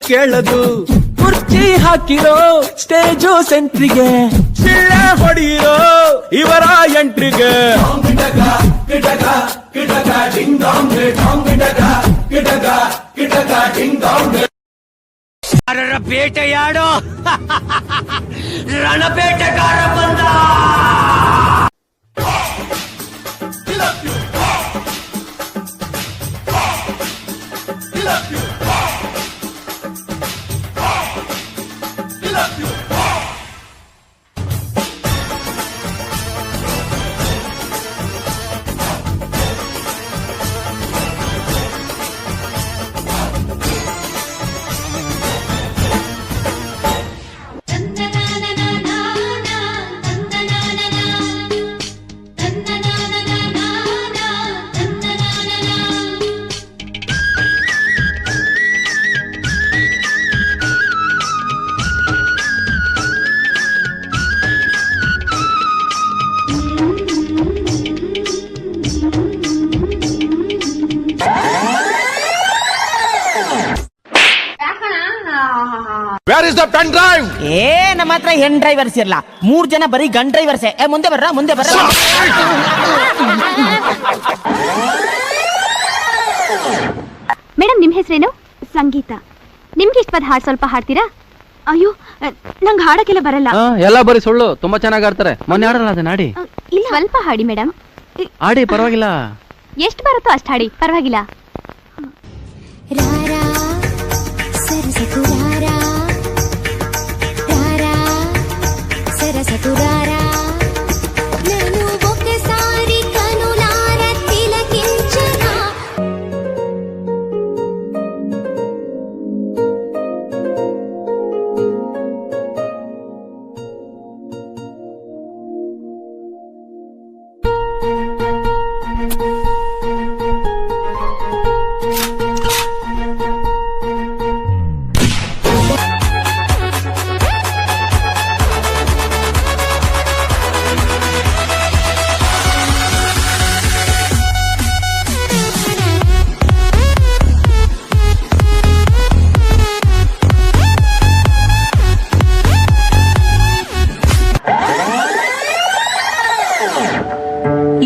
ಕೇಳದು ಕುರ್ಚಿ ಹಾಕಿರೋ ಸ್ಟೇಜು ಸೆಂಟ್ರಿಗೆ ಚಿಳ್ಳ ಹೊಡೆಯಿರೋ ಇವರ ಎಂಟ್ರಿಗೆ ಬೇಟೆಯಾಡೋ ರಣಬೇಟೆಗಾರ ಬಂದ. Where is the pen drive? ನಮ್ಮ ಹತ್ರ ಹೆಣ್ ಡ್ರೈವರ್ಸ್ ಇರಲ್ಲ, 3 ಜನ ಬರೀ ಗನ್ ಡ್ರೈವರ್ಸೇ. ಮುಂದೆ ಬರ್ರ. ಮೇಡಮ್, ನಿಮ್ ಹೆಸರೇನು? ಸಂಗೀತ. ನಿಮ್ಗೆ ಇಷ್ಟವಾದ ಹಾಡು ಸ್ವಲ್ಪ ಹಾಡ್ತೀರಾ? ಅಯ್ಯೋ, ನಂಗೆ ಹಾಡಕ್ಕೆಲ್ಲ ಬರಲ್ಲ. ಎಲ್ಲ ಬರೀ ಸುಳ್ಳು. ತುಂಬಾ ಚೆನ್ನಾಗಿ ಆಡ್ತಾರೆ. ಮೊನ್ನೆ ಆಡಲ್ಲ ಅದನ್ನ ಆಡಿ. ಇಲ್ಲ, ಸ್ವಲ್ಪ ಹಾಡಿ ಮೇಡಮ್. ಆಡಿ, ಪರವಾಗಿಲ್ಲ. ಎಷ್ಟು ಬರುತ್ತೋ ಅಷ್ಟು ಹಾಡಿ, ಪರವಾಗಿಲ್ಲ.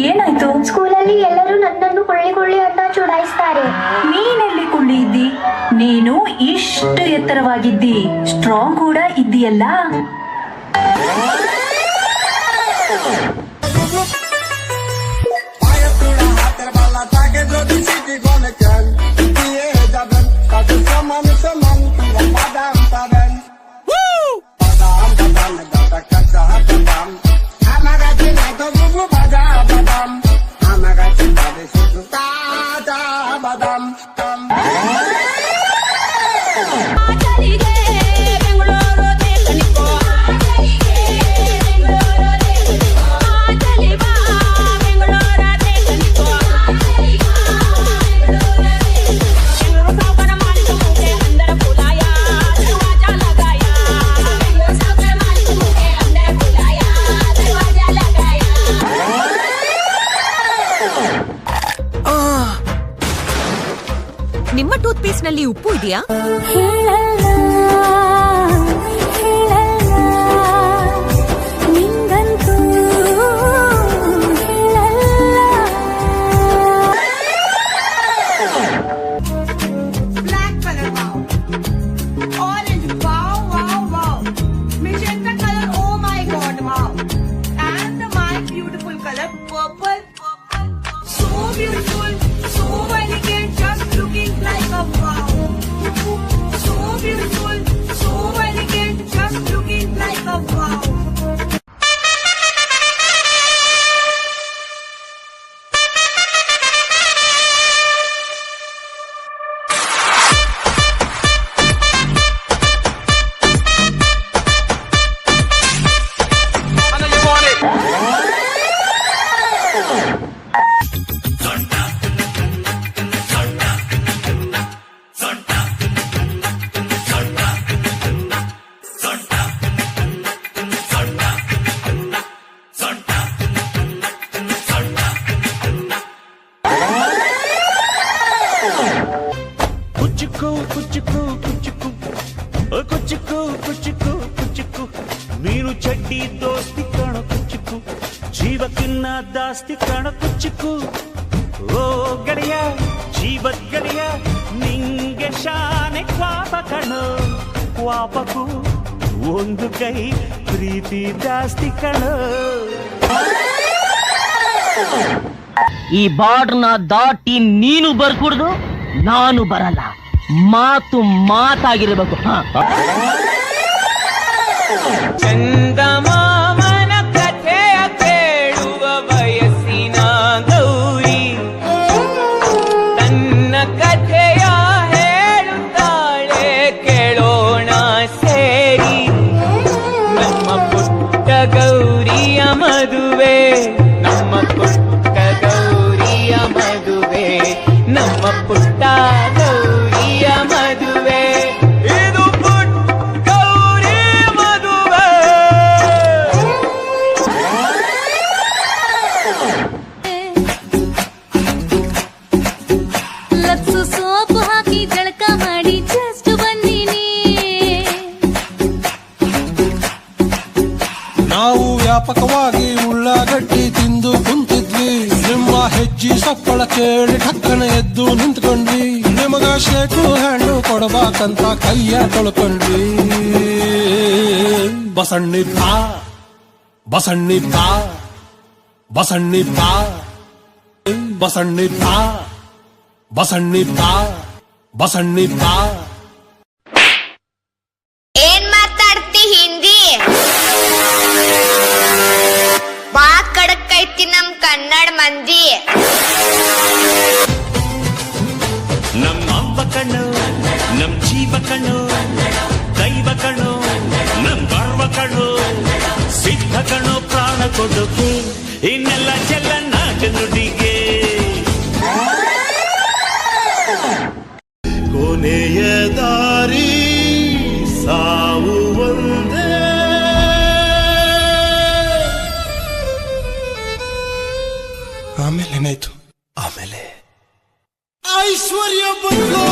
ಏನಾಯ್ತು? ಸ್ಕೂಲಲ್ಲಿ ಎಲ್ಲರೂ ನನ್ನನ್ನು ಕೊಳ್ಳಿ ಅಂತ ಚುಡಾಯಿಸ್ತಾರೆ. ನೀನೆಲ್ಲಿ ಕುಳ್ಳಿ ಇದ್ದಿ? ನೀನು ಇಷ್ಟು ಎತ್ತರವಾಗಿದ್ದಿ, ಸ್ಟ್ರಾಂಗ್ ಕೂಡ ಇದ್ದೀಯಲ್ಲ. ನಿಮ್ಮ ಟೂತ್ ಪೇಸ್ಟ್ ನಲ್ಲಿ ಉಪ್ಪು ಇದೆಯಾ? Black color, wow. Orange, wow, wow, wow. Magenta color, oh my god, wow. And my beautiful color, purple, purple. So beautiful, so elegant, just looking like a wow. So beautiful. ಕುಚ್ಚುಕು ಕುಚ್ಚುಕು ಕುಚ್ಚುಕು ಮೀನು ಚಡ್ಡಿ ದೋಸ್ತಿ ಕಣ ಕುಚ್ಚುಕು ಜೀವಕ್ಕಿನ್ನ ದಾಸ್ತಿ ಕಣ ಕುಚ್ಚುಕು ಓ ಗೆಳೆಯ ಜೀವದ ಗೆಳೆಯ ನಿಂಗೆ ಶಾನೆ ಕ್ವಾಪ ಕಣೋ ಕ್ವಾಪಕು ಒಂದು ಕೈ ಪ್ರೀತಿ ಜಾಸ್ತಿ ಕಣೋ. ಈ ಬಾರ್ಡ್ನ ದಾಟಿ ನೀನು ಬರ್ಕೂಡ್ದು, ನಾನು ಬರಲ್ಲ. ಮಾತು ಮಾತಾಗಿರ್ಬೇಕು. ಚಂದಮಾಮನ ಕಥೆಯ ಕೇಳುವ ವಯಸ್ಸಿನ ಗೌರಿ ತನ್ನ ಕಥೆಯ ಹೇಳುತ್ತಾಳೆ, ಕೇಳೋಣ ಸೇರಿ. ನಮ್ಮ ಪುಟ್ಟ ಗೌರಿಯ ಮದುವೆ, ನಮ್ಮ ಪುಟ್ಟ ಗೌರಿಯ ಮದುವೆ, ನಮ್ಮ ಪುಟ್ಟ ಗೌರಿಯ ಮದುವೆ, ಇದು ಪುಟ್ಟ ಗೌರಿ ಮದುವೆ. ಲಕ್ಸು ಸೋಪು ಹಾಕಿ ಜಳಕ ಮಾಡಿ ಜಸ್ಟ್ ಬಂದೀನಿ. ನಾವು ವ್ಯಾಪಕವಾಗಿ ಉಳ್ಳಾಗಡ್ಡಿ ತಿಂದು ಕುಂತಿದ್ವಿ, ನಿಮ್ಮ ಹೆಜ್ಜಿ ಸಪ್ಪಳ ಕೇಳಿ ಠಕ್ಕನ ಎದ್ದು ನಿಂತ್ಕೊಂಡ್ವಿ. ನಿಮಗ ಶೇಕು ಹಣ್ಣು ಕೊಡಬೇಕಂತ ಕೈಯ ತೊಳ್ಕೊಂಡ್ವಿ. ಬಸಣ್ಣಿ ಬಾ ಬಸಣ್ಣಿ ಬಾ ಬಸಣ್ಣಿ ಬಾ ಬಸಣ್ಣಿ ಬಾ ಬಸಣ್ಣಿ ಬಾ ಬಸಣ್ಣಿ ಬಾ. ಏನ್ ಮಾತಾಡ್ತಿ ಹಿಂದಿ? ಬಾ ಕಡಕ್ ಐತಿ ನಮ್ ಕನ್ನಡ ಮಂದಿ. ನಮ್ಮ ಅವ್ವ ಕಣ್ಣು ನಮ್ ಜೀವ ಕಣ್ಣು ದೈವ ಕಣ್ಣು ನಮ್ ಗರ್ವ ಕಣ್ಣು ಸಿದ್ಧ ಕಣ್ಣು ಪ್ರಾಣ ಕೊಡುಗೆ ಇನ್ನೆಲ್ಲ ಚೆಲ್ಲ ನಾಟ ನುಡಿಗೆ. ಕೊನೆಯ ದಾರಿ ಸಾವು ಒಂದೇ. ಆಮೇಲೆ ಏನಾಯ್ತು? ಆಮೇಲೆ ಐಶ್ವರ್ಯ ಬಂತು.